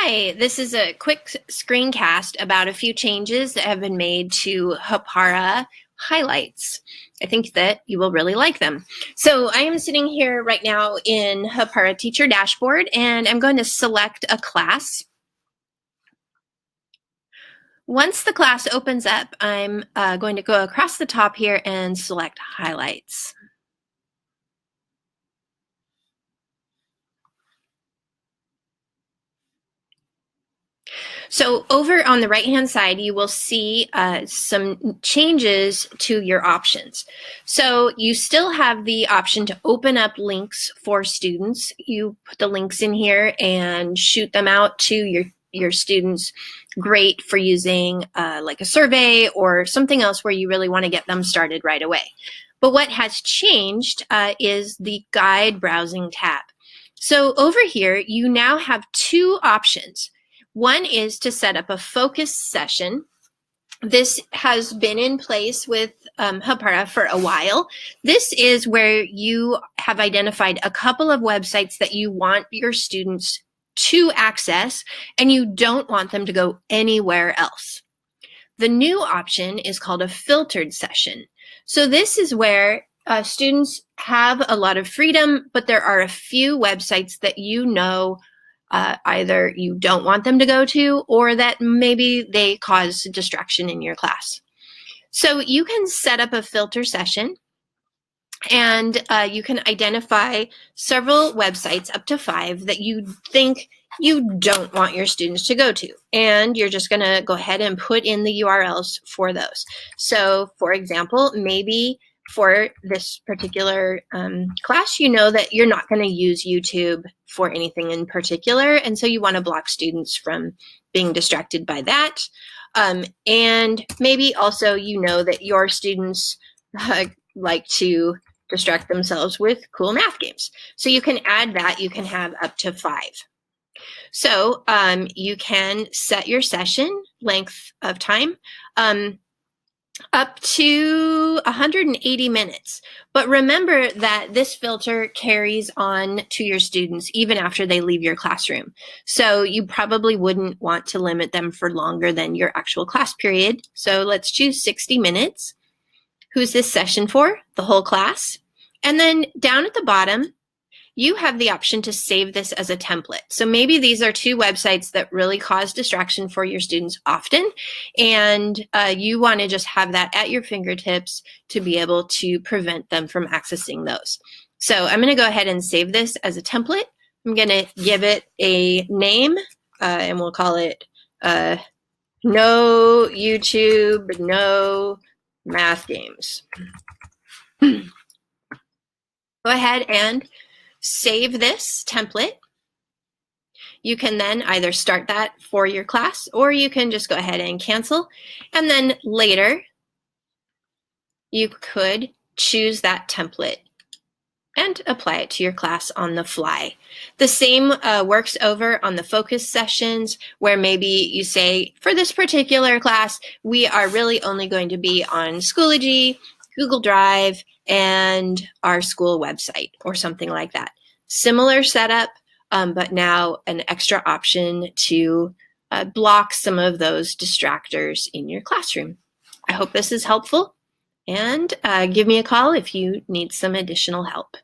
Hi, this is a quick screencast about a few changes that have been made to Hapara highlights. I think that you will really like them. So I am sitting here right now in Hapara Teacher Dashboard, and I'm going to select a class. Once the class opens up, I'm going to go across the top here and select highlights. So over on the right-hand side, you will see some changes to your options. So you still have the option to open up links for students. You put the links in here and shoot them out to your students. Great for using like a survey or something else where you really want to get them started right away. But what has changed is the guide browsing tab. So over here, you now have two options. One is to set up a focus session. This has been in place with Hapara for a while. This is where you have identified a couple of websites that you want your students to access, and you don't want them to go anywhere else. The new option is called a filtered session. So this is where students have a lot of freedom, but there are a few websites that you know either you don't want them to go to, or that maybe they cause distraction in your class. So you can set up a filter session, and you can identify several websites, up to 5, that you think you don't want your students to go to. And you're just gonna go ahead and put in the URLs for those. So for example, maybe for this particular class, you know that you're not gonna use YouTube for anything in particular, and so you wanna block students from being distracted by that. And maybe also you know that your students like to distract themselves with cool math games. So you can add that, you can have up to 5. So you can set your session length of time up to 180 minutes. But remember that this filter carries on to your students even after they leave your classroom. So you probably wouldn't want to limit them for longer than your actual class period. So let's choose 60 minutes. Who's this session for? The whole class. And then down at the bottom, you have the option to save this as a template. So maybe these are 2 websites that really cause distraction for your students often, and you want to just have that at your fingertips to be able to prevent them from accessing those. So I'm going to go ahead and save this as a template. I'm going to give it a name, and we'll call it No YouTube, No Math Games. Go ahead and save this template. You can then either start that for your class, or you can just go ahead and cancel. And then later, you could choose that template and apply it to your class on the fly. The same works over on the focus sessions, where maybe you say, for this particular class, we are really only going to be on Schoology, Google Drive, and our school website, or something like that. Similar setup, but now an extra option to block some of those distractors in your classroom. I hope this is helpful, and give me a call if you need some additional help.